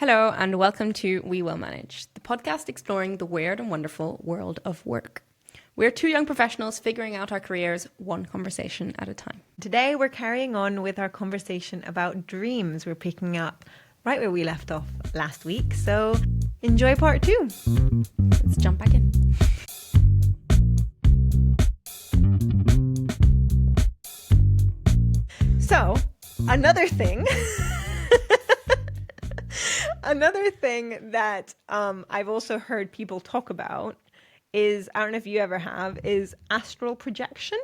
Hello and welcome to We Will Manage, the podcast exploring the weird and wonderful world of work. We're two young professionals figuring out our careers one conversation at a time. Today we're carrying on with our conversation about dreams. We're picking up right where we left off last week, so enjoy part 2. Let's jump back in. So, another thing that I've also heard people talk about is, I don't know if you ever have, is astral projection.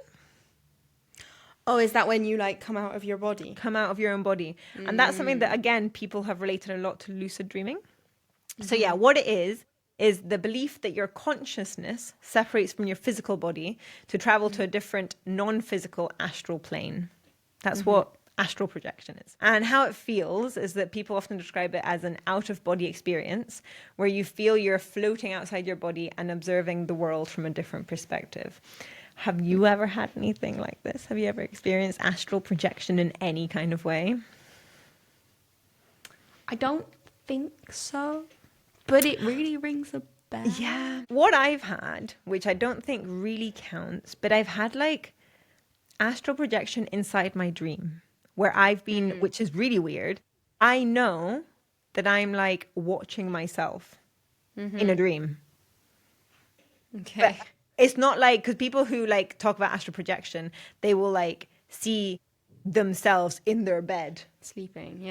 Oh, is that when you come out of your body? Come out of your own body. And that's something that, again, people have related a lot to lucid dreaming. So yeah, what it is the belief that your consciousness separates from your physical body to travel to a different non-physical astral plane. That's what astral projection is. And how it feels is that people often describe it as an out-of-body experience where you feel you're floating outside your body and observing the world from a different perspective. Have you ever had anything like this? Have you ever experienced astral projection in any kind of way? I don't think so, but it really rings a bell. Yeah. What I've had, which I don't think really counts, but I've had astral projection inside my dream where I've been, which is really weird. I know that I'm watching myself in a dream. Okay. But it's not because people who talk about astral projection, they will see themselves in their bed Sleeping,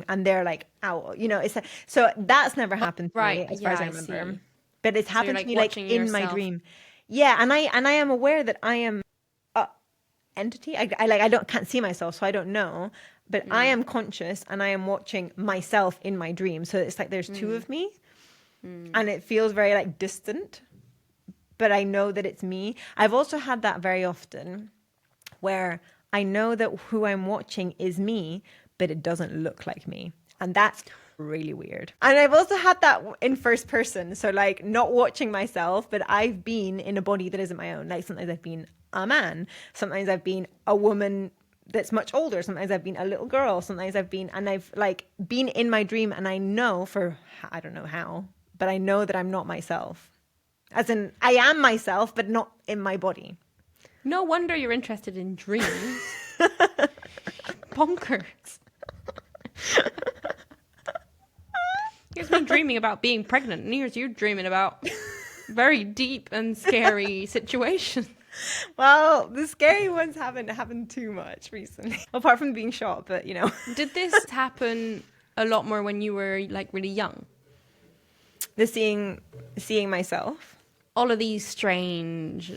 and they're out, it's so that's never happened to me as far as I remember. See. But it's happened to me in my dream. Yeah, and I am aware that I am a entity. I can't see myself, so I don't know, but I am conscious and I am watching myself in my dream. So it's there's two of me, and it feels very distant. But I know that it's me. I've also had that very often where I know that who I'm watching is me, but it doesn't look like me. And that's really weird. And I've also had that in first person. So not watching myself, but I've been in a body that isn't my own. Sometimes I've been a man. Sometimes I've been a woman that's much older. Sometimes I've been a little girl. Sometimes I've been, and I've been in my dream and I know I don't know how, but I know that I'm not myself. As in, I am myself, but not in my body. No wonder you're interested in dreams. Bonkers. Here's me dreaming about being pregnant, and here's you dreaming about very deep and scary situations. Well, the scary ones haven't happened too much recently, apart from being shot, but Did this happen a lot more when you were really young? The seeing myself. All of these strange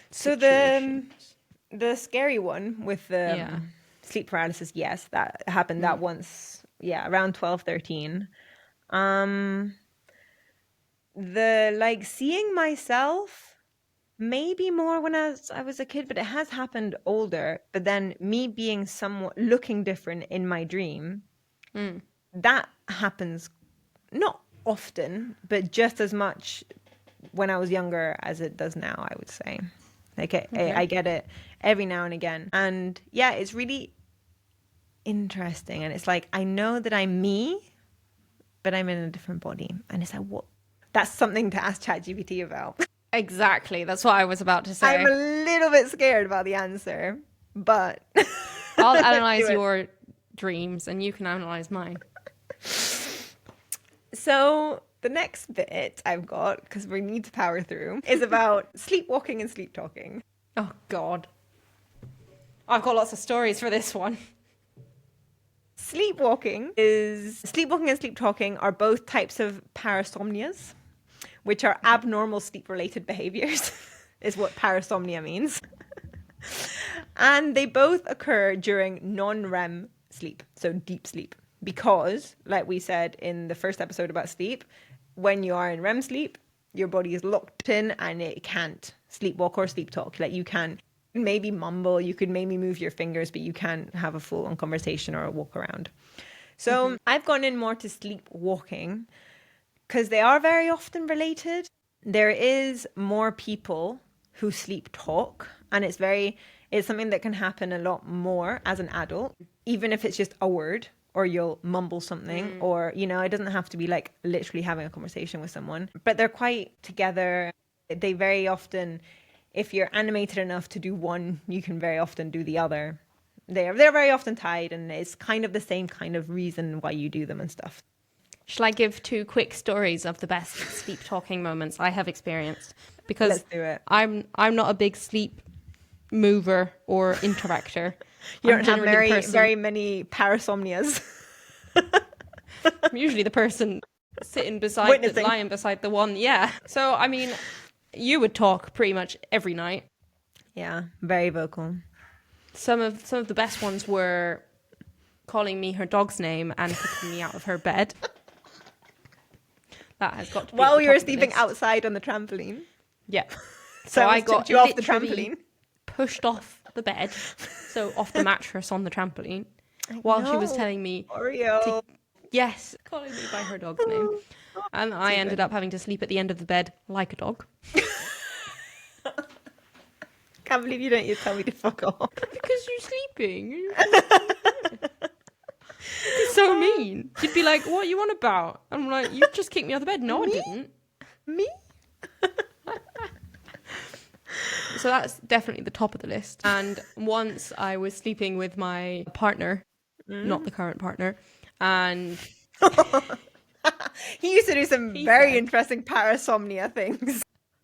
situations. The scary one with the sleep paralysis, yes, that happened that once, around 12, 13. The seeing myself, maybe more when I was a kid, but it has happened older. But then me being somewhat looking different in my dream, that happens not often, but just as much when I was younger as it does now, I would say. I get it every now and again. And yeah, it's really interesting. And it's I know that I'm me, but I'm in a different body. And it's what? That's something to ask ChatGPT about. Exactly. That's what I was about to say. I'm a little bit scared about the answer, but I'll analyze your dreams and you can analyze mine. So the next bit I've got, because we need to power through, is about sleepwalking and sleep talking. Oh, God. I've got lots of stories for this one. Sleepwalking and sleep talking are both types of parasomnias, which are abnormal sleep-related behaviors, is what parasomnia means. And they both occur during non-REM sleep, so deep sleep. Because, like we said in the first episode about sleep, when you are in REM sleep, your body is locked in and it can't sleepwalk or sleep talk. You can maybe mumble, you could maybe move your fingers, but you can't have a full-on conversation or a walk around. So I've gone in more to sleepwalking because they are very often related. There is more people who sleep talk, and it's something that can happen a lot more as an adult, even if it's just a word or you'll mumble something, or, you know, it doesn't have to be like literally having a conversation with someone, but they're quite together. They very often, if you're animated enough to do one, you can very often do the other. They're very often tied, and it's kind of the same kind of reason why you do them and stuff. Shall I give 2 quick stories of the best sleep talking moments I have experienced? Because Let's do it. I'm not a big sleep mover or interactor. You don't have very many parasomnias. I'm usually the person sitting lying beside the one. Yeah. So, I mean, you would talk pretty much every night. Yeah, very vocal. Some of the best ones were calling me her dog's name and kicking me out of her bed. That has got to be while you were sleeping outside on the trampoline. Yeah. So I got you off the trampoline, pushed off the bed, so off the mattress on the trampoline, while she was telling me Oreo. Yes, calling me by her dog's name, and I ended up having to sleep at the end of the bed like a dog. Can't believe you don't tell me to fuck off. Because you're sleeping. It's so mean. You'd be like, what are you on about? I'm like, you just kicked me out of bed. No, I didn't. Me? So that's definitely the top of the list. And once I was sleeping with my partner, not the current partner, and he used to do some very interesting parasomnia things.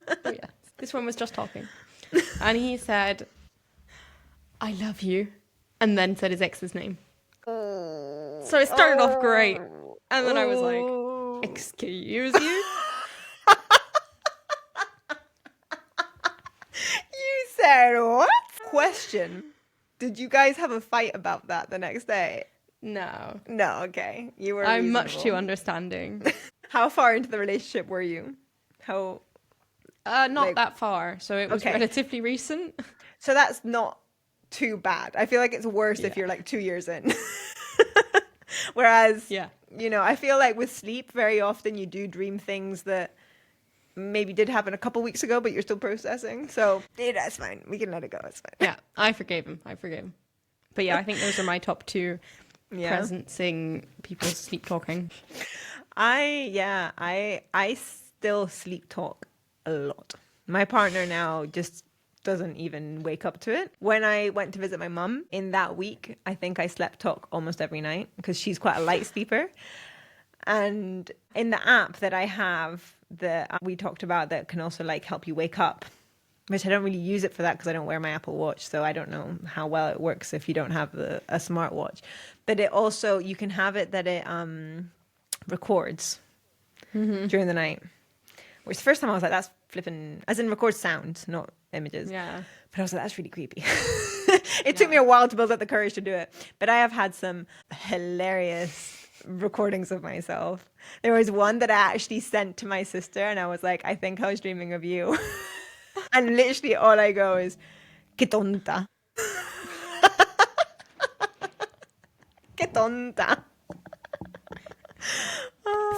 Oh yeah, this one was just talking. And he said, I love you, and then said his ex's name. So it started off great, and then I was like, excuse you? You said what? Question. Did you guys have a fight about that the next day? No. No, okay. You were I'm reasonable. much too understanding. How far into the relationship were you? How... Not that far, so it was relatively recent. So that's not too bad. I feel like it's worse if you're like 2 years in. Whereas, you know, I feel like with sleep, very often you do dream things that maybe did happen a couple weeks ago, but you're still processing. So that's fine. We can let it go. It's fine. Yeah, I forgave him. But yeah, I think those are my top 2 presencing people's sleep talking. I still sleep talk a lot. My partner now just doesn't even wake up to it. When I went to visit my mum in that week, I think I slept talk almost every night because she's quite a light sleeper. And in the app that I have that we talked about that can also like help you wake up, which I don't really use it for that because I don't wear my Apple Watch, so I don't know how well it works if you don't have a smartwatch. But it also, you can have it that it records during the night. Which the first time I was like, that's flipping, as in record sound, not images. Yeah. But I was like, that's really creepy. It took me a while to build up the courage to do it. But I have had some hilarious recordings of myself. There was one that I actually sent to my sister and I was like, I think I was dreaming of you. And literally all I go is, que tonta. Que tonta.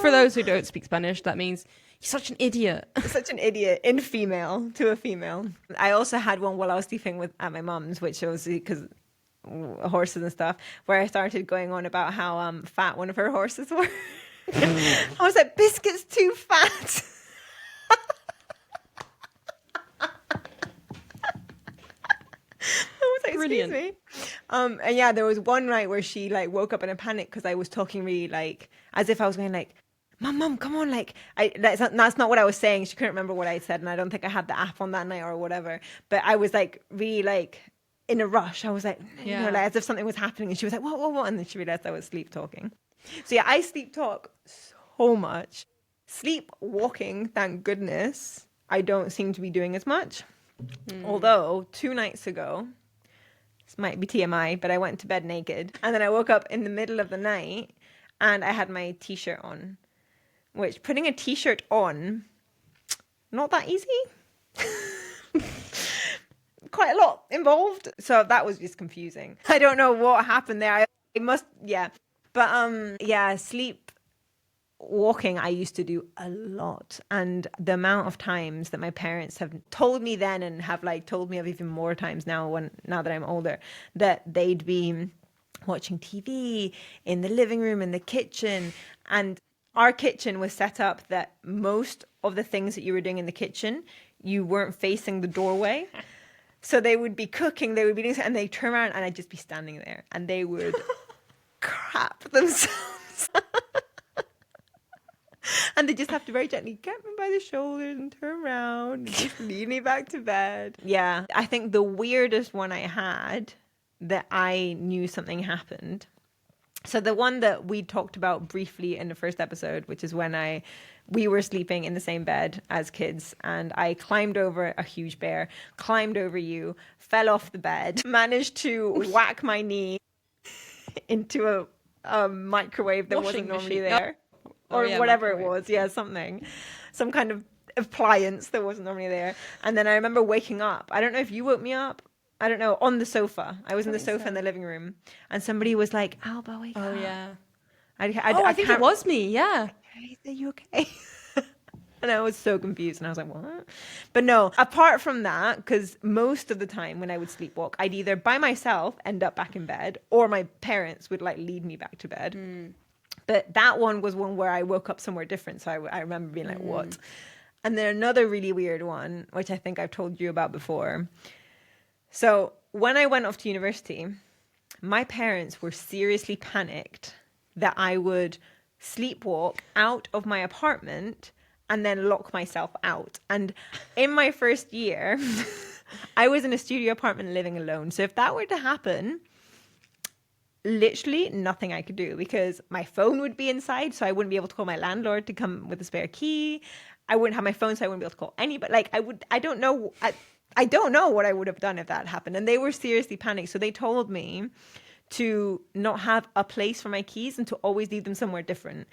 For those who don't speak Spanish, that means you're such an idiot. Such an idiot in female to a female. I also had one while I was sleeping at my mum's, which was because horses and stuff, where I started going on about how fat one of her horses were. I was like, Biscuit's too fat. Brilliant. Me. And yeah, there was one night where she like woke up in a panic because I was talking really like as if I was going like, Mum, come on, like that's not what I was saying. She couldn't remember what I said, and I don't think I had the app on that night or whatever. But I was like really like in a rush. I was like, you know, like as if something was happening, and she was like, what? And then she realized I was sleep talking. So yeah, I sleep talk so much. Sleepwalking, thank goodness, I don't seem to be doing as much. Although 2 nights ago, this might be TMI, but I went to bed naked, and then I woke up in the middle of the night, and I had my t-shirt on. Which, putting a t-shirt on, not that easy. Quite a lot involved. So that was just confusing. I don't know what happened there. But sleep walking I used to do a lot. And the amount of times that my parents have told me then and have like told me of even more times now that I'm older, that they'd be watching TV in the living room, in the kitchen. And our kitchen was set up that most of the things that you were doing in the kitchen, you weren't facing the doorway. So they would be cooking, they would be doing something, and they'd turn around and I'd just be standing there and they would crap themselves. And they just have to very gently get me by the shoulders and turn around and just lead me back to bed. Yeah, I think the weirdest one I had that I knew something happened. So the one that we talked about briefly in the first episode, which is when we were sleeping in the same bed as kids, and I climbed over a huge bear, climbed over you, fell off the bed, managed to whack my knee into a microwave that wasn't normally there. Or whatever it was. Yeah, something. Some kind of appliance that wasn't normally there. And then I remember waking up. I don't know if you woke me up. I don't know. On the sofa. I was in the sofa in the living room. And somebody was like, Alba, wake up. Oh, yeah. I think it was me. Yeah. Are you okay? And I was so confused. And I was like, what? But no, apart from that, because most of the time when I would sleepwalk, I'd either by myself end up back in bed, or my parents would like lead me back to bed. But that one was one where I woke up somewhere different. So I remember being like, what? And then another really weird one, which I think I've told you about before. So when I went off to university, my parents were seriously panicked that I would sleepwalk out of my apartment and then lock myself out. And in my first year, I was in a studio apartment living alone. So if that were to happen, literally nothing I could do, because my phone would be inside, so I wouldn't be able to call my landlord to come with a spare key. I wouldn't have my phone, so I wouldn't be able to call anybody. Like I don't know what I would have done if that happened. And they were seriously panicked. So they told me to not have a place for my keys and to always leave them somewhere different.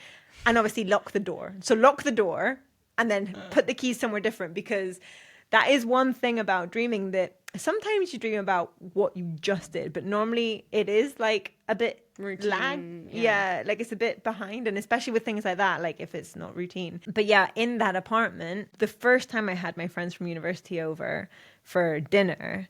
And obviously lock the door. So lock the door and then put the keys somewhere different, because that is one thing about dreaming, that sometimes you dream about what you just did, but normally it is like a bit routine, lag. Yeah, like it's a bit behind, and especially with things like that, like if it's not routine. But yeah, in that apartment, the first time I had my friends from university over for dinner,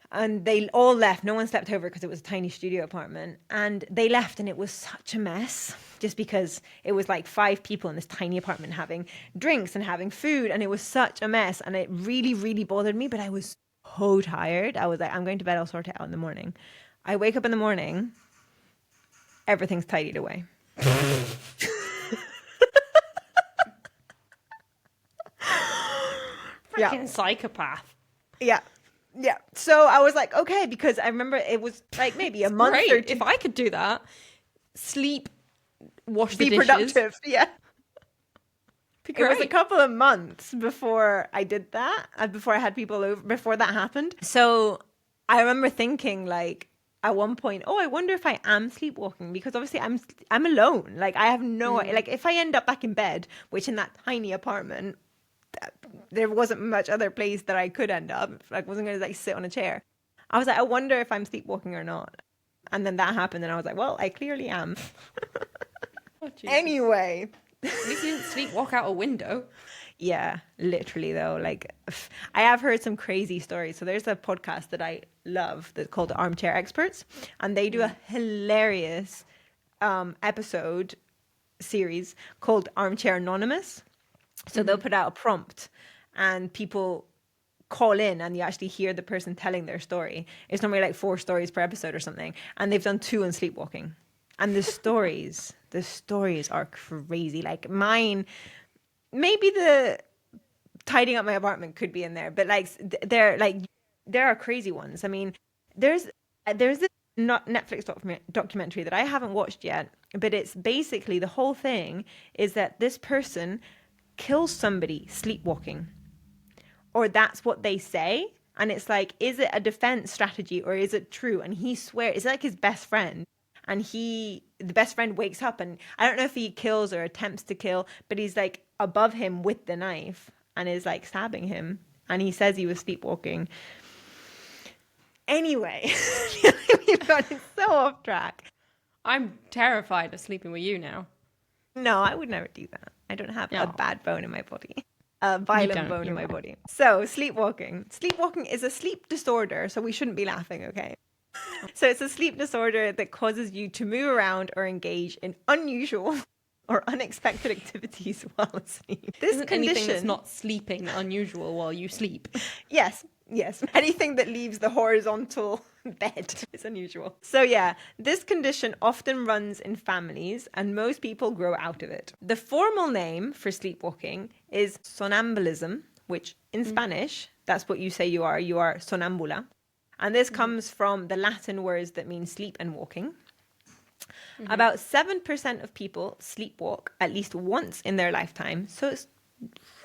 and they all left. No one slept over because it was a tiny studio apartment. And they left and it was such a mess, just because it was like 5 people in this tiny apartment having drinks and having food. And it was such a mess. And it really, really bothered me. But I was so tired. I was like, I'm going to bed. I'll sort it out in the morning. I wake up in the morning. Everything's tidied away. Freaking psychopath. Yeah. Yeah. So I was like, okay, because I remember it was like maybe a month or 2. If I could do that, sleep, wash the Be dishes. productive. Yeah. It was a couple of months before I did that, before I had people over, before that happened. So I remember thinking like at one point, oh, I wonder if I am sleepwalking, because obviously I'm alone. Like I have no, like if I end up back in bed, which in that tiny apartment, there wasn't much other place that I could end up. I wasn't going to like sit on a chair. I was like, I wonder if I'm sleepwalking or not. And then that happened and I was like, well, I clearly am. Anyway. At least you didn't sleepwalk out a window. Yeah, literally though. Like I have heard some crazy stories. So there's a podcast that I love that's called Armchair Experts. And they do a hilarious episode series called Armchair Anonymous. So they'll put out a prompt and people call in and you actually hear the person telling their story. It's normally like 4 stories per episode or something. And they've done 2 on sleepwalking. And the stories are crazy. Like mine, maybe the tidying up my apartment could be in there, but like there are crazy ones. I mean, there's this not Netflix documentary that I haven't watched yet, but it's basically the whole thing is that this person kills somebody sleepwalking, or that's what they say. And it's like, is it a defense strategy or is it true? And he swears it's like his best friend, and the best friend wakes up, and I don't know if he kills or attempts to kill, but he's like above him with the knife and is like stabbing him, and he says he was sleepwalking. Anyway, we've gotten so off track. I'm terrified of sleeping with you now. No, I would never do that. I don't have a bad bone in my body. A violent bone in my body. So, sleepwalking. Sleepwalking is a sleep disorder, so we shouldn't be laughing, okay? So it's a sleep disorder that causes you to move around or engage in unusual or unexpected activities while asleep. This Isn't condition, anything that's not sleeping unusual while you sleep? yes. Anything that leaves the horizontal bed is unusual. So yeah, this condition often runs in families and most people grow out of it. The formal name for sleepwalking is sonambulism, which in Spanish, that's what you say you are sonambula. And this comes from the Latin words that mean sleep and walking. About 7% of people sleepwalk at least once in their lifetime. So it's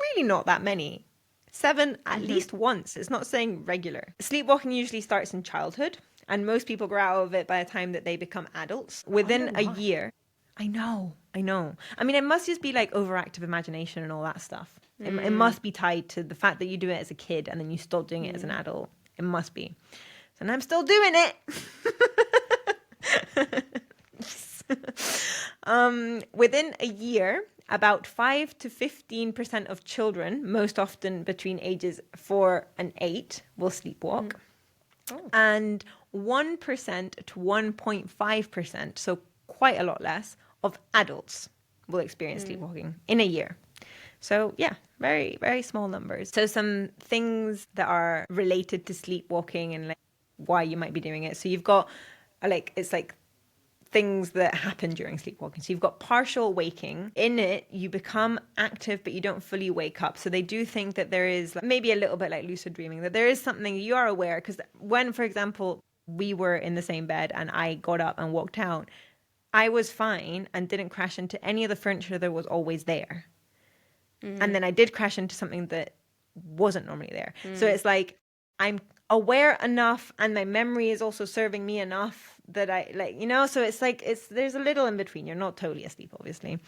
really not that many. 7 at least once. It's not saying regular. Sleepwalking usually starts in childhood, and most people grow out of it by the time that they become adults. Within a year. I know. I mean, it must just be like overactive imagination and all that stuff. It must be tied to the fact that you do it as a kid and then you stop doing it as an adult. It must be. And I'm still doing it. Within a year, about 5 to 15% of children, most often between ages 4 and 8, will sleepwalk. And 1% to 1.5%, so quite a lot less, of adults will experience sleepwalking in a year. So yeah, very, very small numbers. So some things that are related to sleepwalking and like why you might be doing it. So you've got it's like things that happen during sleepwalking. So you've got partial waking. In it, you become active, but you don't fully wake up. So they do think that there is maybe a little bit like lucid dreaming, that there is something you are aware. Because when, for example, we were in the same bed and I got up and walked out, I was fine and didn't crash into any of the furniture that was always there. And then I did crash into something that wasn't normally there. So it's like I'm aware enough and my memory is also serving me enough that I so it's like there's a little in between. You're not totally asleep, obviously.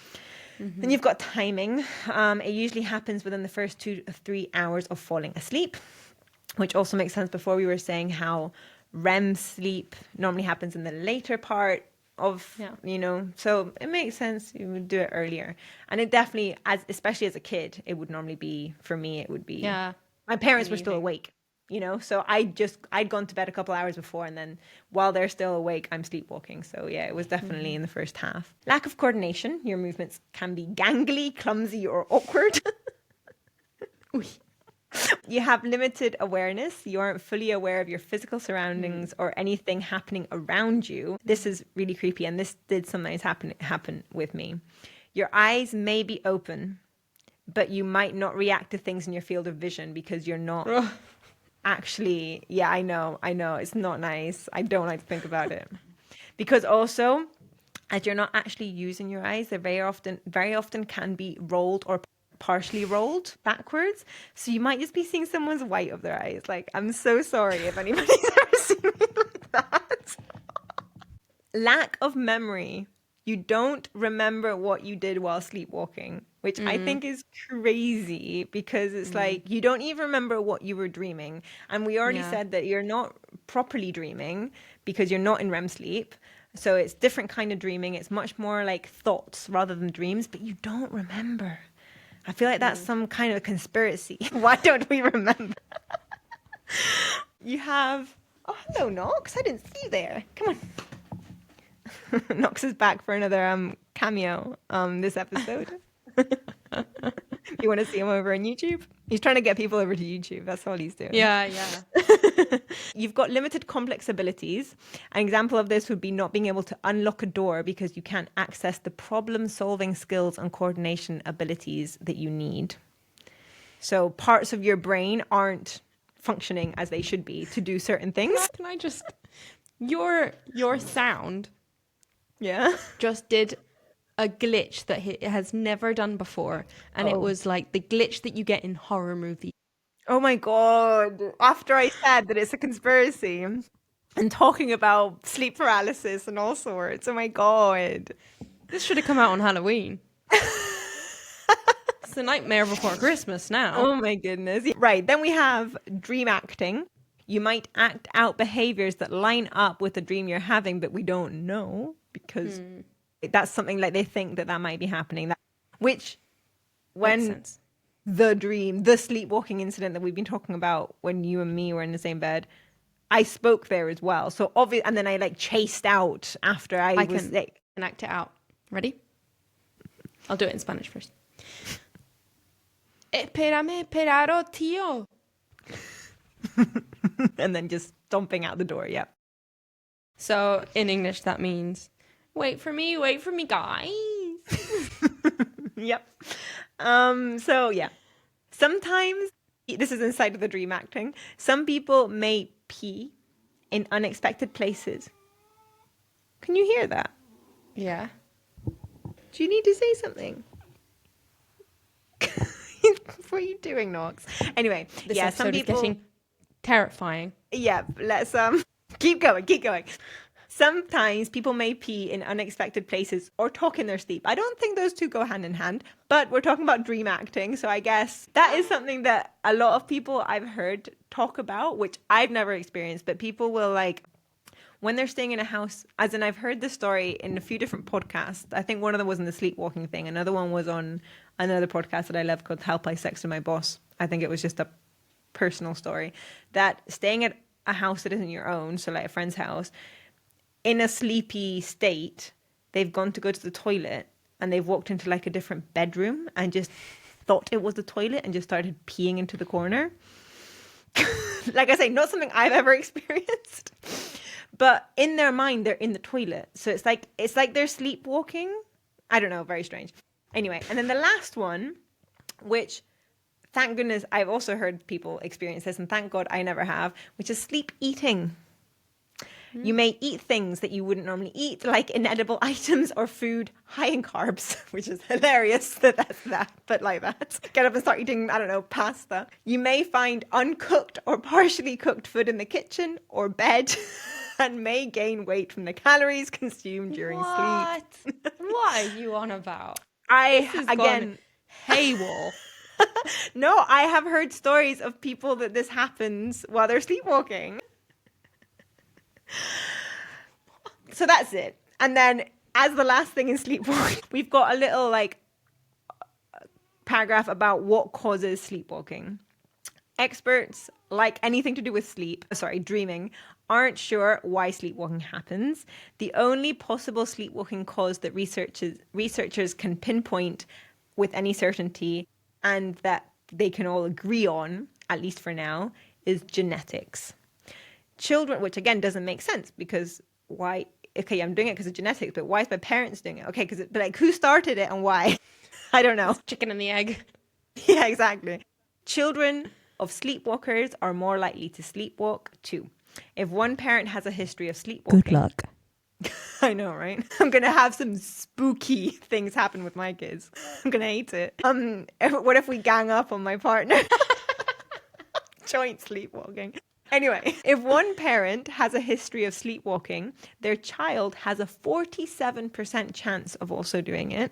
Then you've got timing. It usually happens within the first 2 to 3 hours of falling asleep, which also makes sense. Before we were saying how REM sleep normally happens in the later part of, so it makes sense you would do it earlier. And it definitely, especially as a kid, it would normally be, for me, it would be, my parents were still awake, so I'd gone to bed a couple hours before, and then while they're still awake, I'm sleepwalking. So yeah, it was definitely in the first half. Lack of coordination. Your movements can be gangly, clumsy, or awkward. You have limited awareness. You aren't fully aware of your physical surroundings or anything happening around you. This is really creepy, and this did sometimes happen with me. Your eyes may be open, but you might not react to things in your field of vision because you're not actually... Yeah, I know. It's not nice. I don't like to think about it. Because also, as you're not actually using your eyes, they very often can be rolled or partially rolled backwards, so you might just be seeing someone's white of their eyes. Like, I'm so sorry if anybody's ever seen me like that. Lack of memory. You don't remember what you did while sleepwalking, which I think is crazy, because it's like you don't even remember what you were dreaming. And we already said that you're not properly dreaming because you're not in REM sleep. So it's different kind of dreaming. It's much more like thoughts rather than dreams, but you don't remember. I feel like that's some kind of conspiracy. Why don't we remember? You have... Oh, hello, Knox. I didn't see you there. Come on. Knox is back for another cameo this episode. You want to see him over on YouTube? He's trying to get people over to YouTube. That's all he's doing. Yeah. You've got limited complex abilities. An example of this would be not being able to unlock a door because you can't access the problem-solving skills and coordination abilities that you need. So parts of your brain aren't functioning as they should be to do certain things. Can I just... Your sound just did a glitch that it has never done before. And it was like the glitch that you get in horror movies. Oh my God. After I said that it's a conspiracy and talking about sleep paralysis and all sorts. Oh my God. This should have come out on Halloween. It's the nightmare before Christmas now. Oh my goodness. Right. Then we have dream acting. You might act out behaviors that line up with the dream you're having, but we don't know because that's something like they think that might be happening. Which, when the sleepwalking incident that we've been talking about when you and me were in the same bed, I spoke there as well. So obviously, and then I like chased out after I was like, can act it out. Ready? I'll do it in Spanish first. Espérame, esperaro, tío. and then just stomping out the door. Yeah. So in English, that means, wait for me, guys. Yep. So yeah, sometimes this is inside of the dream acting. Some people may pee in unexpected places. Can you hear that? Yeah. Do you need to say something? What are you doing, Knox? Anyway, This yeah, episode some people is getting terrifying. Yeah, let's keep going. Sometimes people may pee in unexpected places or talk in their sleep. I don't think those two go hand in hand, but we're talking about dream acting. So I guess that is something that a lot of people I've heard talk about, which I've never experienced, but people will like, when they're staying in a house, as in I've heard this story in a few different podcasts. I think one of them was in the sleepwalking thing. Another one was on another podcast that I love called Help I Sexted My Boss. I think it was just a personal story that staying at a house that isn't your own, so like a friend's house, in a sleepy state, they've gone to go to the toilet and they've walked into like a different bedroom and just thought it was the toilet and just started peeing into the corner. Like I say, not something I've ever experienced, but in their mind, they're in the toilet. So it's like they're sleepwalking. I don't know, very strange. Anyway, and then the last one, which thank goodness I've also heard people experience this, and thank God I never have, which is sleep eating. You may eat things that you wouldn't normally eat, like inedible items or food high in carbs, which is hilarious that's that, but like that. Get up and start eating, I don't know, pasta. You may find uncooked or partially cooked food in the kitchen or bed and may gain weight from the calories consumed during sleep. What are you on about? Again, haywall. No, I have heard stories of people that this happens while they're sleepwalking. So that's it. And then as the last thing in sleepwalking, we've got a little like paragraph about what causes sleepwalking. Experts, like anything to do with dreaming, aren't sure why sleepwalking happens. The only possible sleepwalking cause that researchers can pinpoint with any certainty and that they can all agree on, at least for now, is genetics. Children, which again doesn't make sense because why? Okay, I'm doing it because of genetics, but why is my parents doing it? Okay, but like who started it and why? I don't know. Chicken and the egg. Yeah, exactly. Children of sleepwalkers are more likely to sleepwalk too. If one parent has a history of sleepwalking. Good luck. I know, right? I'm going to have some spooky things happen with my kids. I'm going to hate it. What if we gang up on my partner? Joint sleepwalking. Anyway, if one parent has a history of sleepwalking, their child has a 47% chance of also doing it.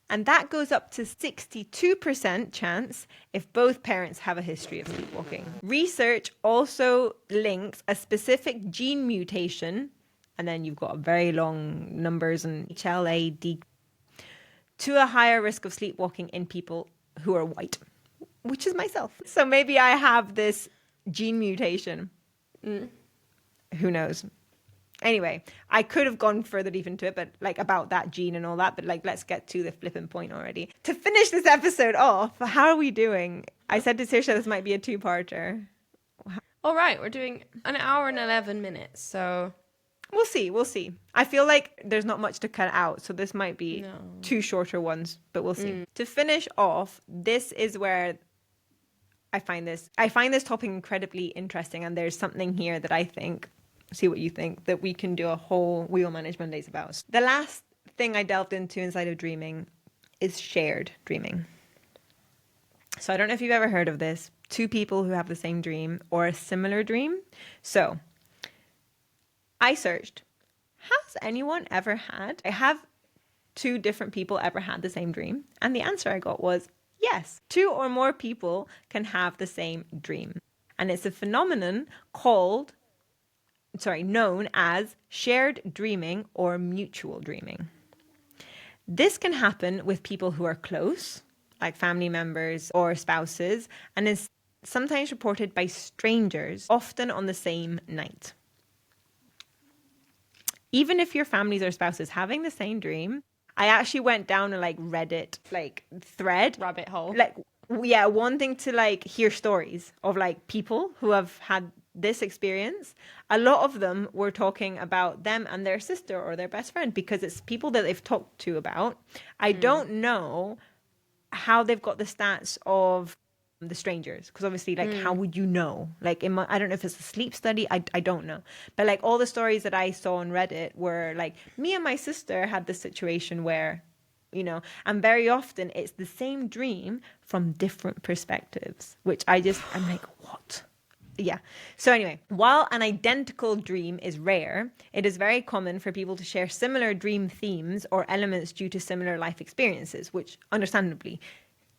And that goes up to 62% chance if both parents have a history of sleepwalking. Research also links a specific gene mutation, and then you've got very long numbers and HLA-D, to a higher risk of sleepwalking in people who are white, which is myself. So maybe I have this gene mutation. Who knows? Anyway, I could have gone further deep into it, but like about that gene and all that, but like let's get to the flipping point already. To finish this episode off, how are we doing? I said to Saoirse this might be a two-parter. All right, we're doing an hour and 11 minutes, so we'll see. I feel like there's not much to cut out, so this might be two shorter ones, but we'll see. To finish off, this is where I find this topic incredibly interesting, and there's something here that I think, see what you think, that we can do a whole We Will Manage Mondays about. The last thing I delved into inside of dreaming is shared dreaming. So I don't know if you've ever heard of this. Two people who have the same dream or a similar dream. So I searched, has anyone ever had, have two different people ever had the same dream? And the answer I got was yes. Two or more people can have the same dream. And it's a phenomenon known as shared dreaming or mutual dreaming. This can happen with people who are close, like family members or spouses, and sometimes reported by strangers, often on the same night. Even if your families or spouses having the same dream, I actually went down a like Reddit like thread Rabbit hole. like yeah, wanting to like hear stories of like people who have had this experience. A lot of them were talking about them and their sister or their best friend because it's people that they've talked to about. I don't know how they've got the stats of the strangers, because obviously like how would you know, like I don't know if it's a sleep study, I don't know, but like all the stories that I saw on Reddit were like me and my sister had this situation where, you know, and very often it's the same dream from different perspectives, which I'm like, what? Yeah. So anyway, while an identical dream is rare, it is very common for people to share similar dream themes or elements due to similar life experiences, which understandably,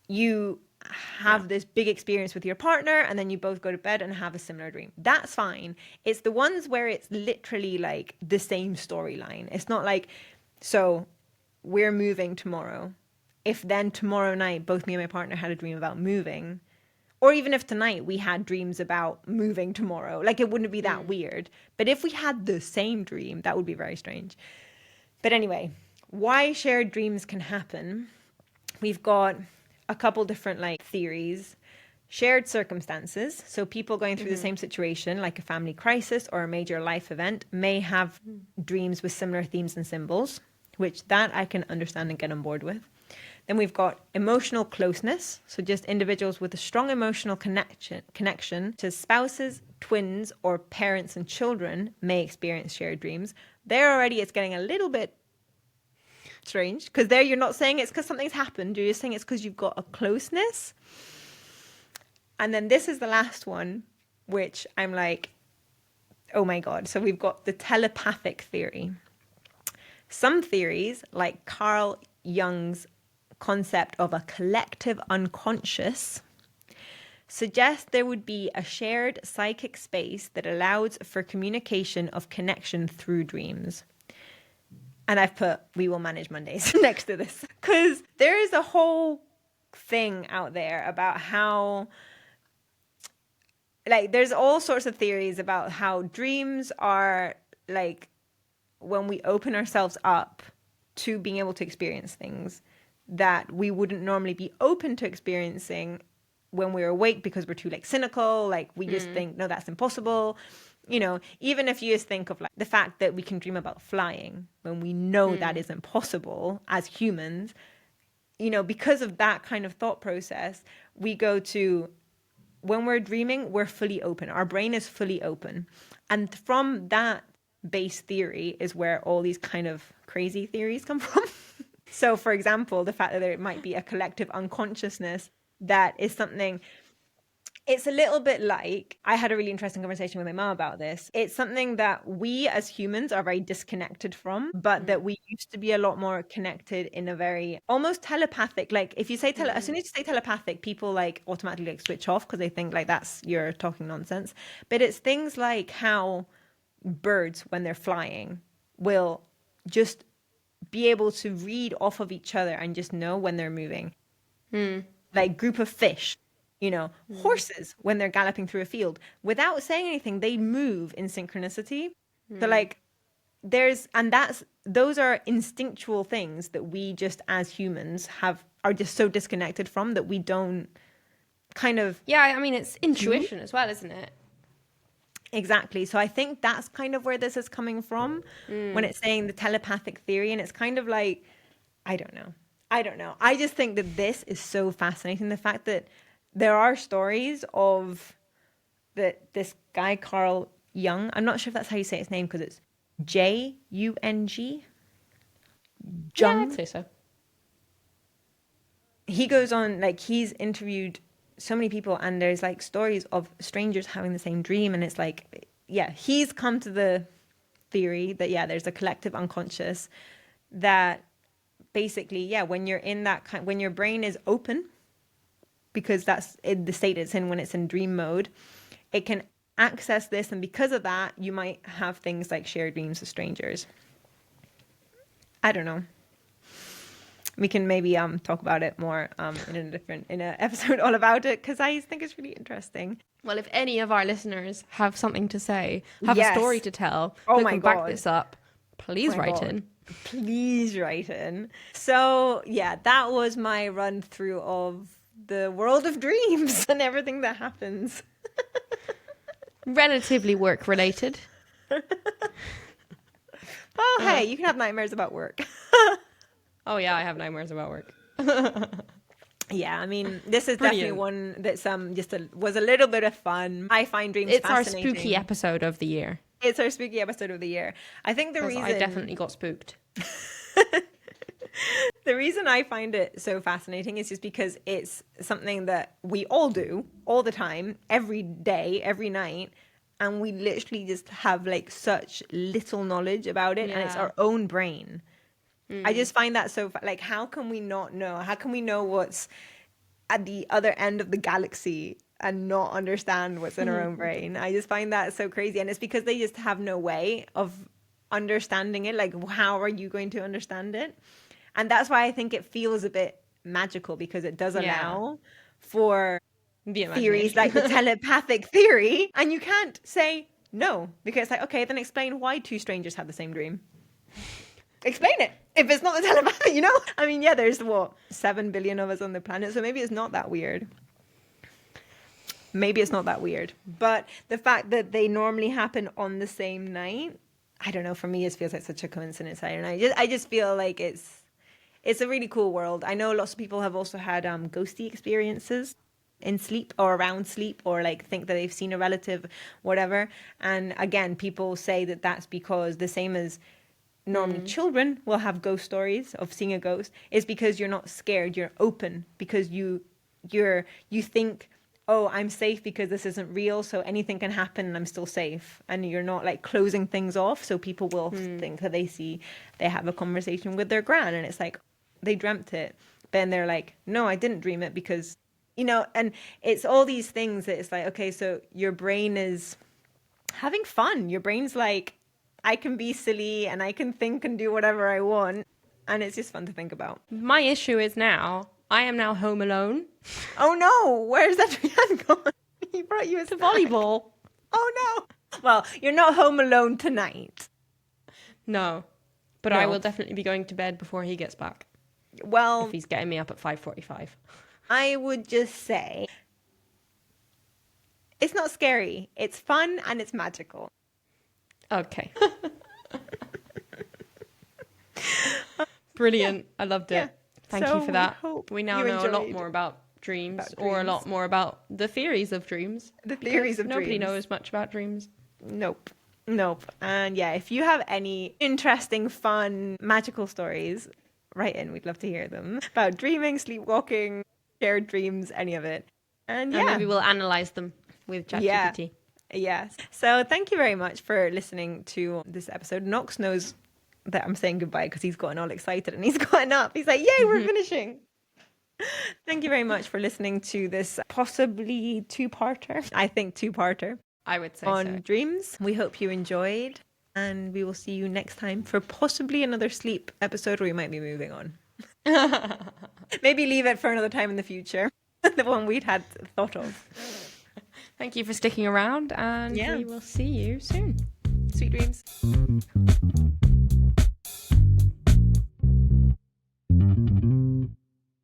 you have this big experience with your partner and then you both go to bed and have a similar dream. That's fine. It's the ones where it's literally like the same storyline. It's not like, so we're moving tomorrow. If then tomorrow night, both me and my partner had a dream about moving, or even if tonight we had dreams about moving tomorrow, like it wouldn't be that weird. But if we had the same dream, that would be very strange. But anyway, why shared dreams can happen. We've got a couple different like theories. Shared circumstances. So people going through the same situation, like a family crisis or a major life event, may have dreams with similar themes and symbols, which that I can understand and get on board with. Then we've got emotional closeness. So just individuals with a strong emotional connection to spouses, twins, or parents and children may experience shared dreams. There already it's getting a little bit strange, because there you're not saying it's because something's happened. You're just saying it's because you've got a closeness. And then this is the last one, which I'm like, oh my God. So we've got the telepathic theory. Some theories, like Carl Jung's concept of a collective unconscious, suggest there would be a shared psychic space that allows for communication of connection through dreams. And I've put "We Will Manage Mondays" next to this, because there is a whole thing out there about how, like, there's all sorts of theories about how dreams are like when we open ourselves up to being able to experience things that we wouldn't normally be open to experiencing when we're awake, because we're too like cynical, like we just think, no, that's impossible. You know, even if you just think of like the fact that we can dream about flying when we know that is impossible as humans, you know, because of that kind of thought process, we go to, when we're dreaming, we're fully open. Our brain is fully open. And from that base theory is where all these kind of crazy theories come from. So, for example, the fact that there might be a collective unconsciousness that is something, it's a little bit like, I had a really interesting conversation with my mom about this. It's something that we as humans are very disconnected from, but that we used to be a lot more connected in a very almost telepathic, like if you say, as soon as you say telepathic, people like automatically like switch off because they think like that's, you're talking nonsense. But it's things like how birds, when they're flying, will just be able to read off of each other and just know when they're moving. Like group of fish, you know, horses, when they're galloping through a field, without saying anything, they move in synchronicity. So like those are instinctual things that we just as humans are just so disconnected from, that we don't kind of. Yeah, I mean, it's intuition as well, isn't it? Exactly. So I think that's kind of where this is coming from when it's saying the telepathic theory. And it's kind of like, I don't know. I just think that this is so fascinating. The fact that there are stories of this guy, Carl Jung. I'm not sure if that's how you say his name, because it's Jung. Jung. Yeah, I'd say so. He goes on, like, he's interviewed so many people, and there's like stories of strangers having the same dream, and it's like, yeah, he's come to the theory that there's a collective unconscious that basically, when you're in that when your brain is open, because that's the state it's in when it's in dream mode, it can access this, and because of that, you might have things like shared dreams with strangers. I don't know. we can maybe talk about it more in an episode all about it, because I think it's really interesting. Well, if any of our listeners have something to say, have a story to tell, that can back this up, please write in. Please write in. So yeah, that was my run through of the world of dreams and everything that happens. Relatively work related. Oh, hey, you can have nightmares about work. Oh yeah, I have nightmares about work. Yeah, I mean, this is definitely one that's was a little bit of fun. I find dreams fascinating. It's our spooky episode of the year. It's our spooky episode of the year. I think the reason... I definitely got spooked. The reason I find it so fascinating is just because it's something that we all do all the time, every day, every night. And we literally just have like such little knowledge about it. Yeah. And it's our own brain. I just find that so, like, how can we not know? How can we know what's at the other end of the galaxy and not understand what's in our own brain? I just find that so crazy. And it's because they just have no way of understanding it. Like, how are you going to understand it? And that's why I think it feels a bit magical, because it does allow for theories like the telepathic theory. And you can't say no, because like, okay, then explain why two strangers have the same dream. Explain it. If it's not the telepathy, you know? I mean, yeah, there's 7 billion of us on the planet, so maybe it's not that weird. Maybe it's not that weird. But the fact that they normally happen on the same night, I don't know, for me it feels like such a coincidence. I don't know. I just feel like it's a really cool world. I know lots of people have also had ghosty experiences in sleep or around sleep, or like think that they've seen a relative, whatever. And again, people say that that's because the same as normally children will have ghost stories of seeing a ghost, is because you're not scared, you're open, because you think, oh, I'm safe because this isn't real, so anything can happen and I'm still safe. And you're not like closing things off, so people will think that they have a conversation with their gran and it's like they dreamt it, then they're like, no, I didn't dream it, because, you know. And it's all these things that it's like, okay, so your brain is having fun. Your brain's like, I can be silly and I can think and do whatever I want. And it's just fun to think about. My issue is I am now home alone. Oh no, where's Adrienne gone? He brought you to volleyball. Oh no. Well, you're not home alone tonight. No, but I will definitely be going to bed before he gets back. Well, if he's getting me up at 5:45. I would just say it's not scary. It's fun and it's magical. Okay. Brilliant. I loved it. Yeah. Thank you for that. We now know a lot more about dreams, or a lot more about the theories of dreams. The theories of dreams. Nobody knows much about dreams. Nope. And yeah, if you have any interesting, fun, magical stories, write in. We'd love to hear them. About dreaming, sleepwalking, shared dreams, any of it. And maybe we'll analyze them with ChatGPT. Yes. So thank you very much for listening to this episode. Knox knows that I'm saying goodbye because he's gotten all excited and he's gotten up. He's like, yay, we're finishing. Thank you very much for listening to this possibly two-parter. I think two-parter. I would say on dreams. We hope you enjoyed, and we will see you next time for possibly another sleep episode, or we might be moving on. Maybe leave it for another time in the future. The one we'd had thought of. Thank you for sticking around, and we will see you soon. Sweet dreams.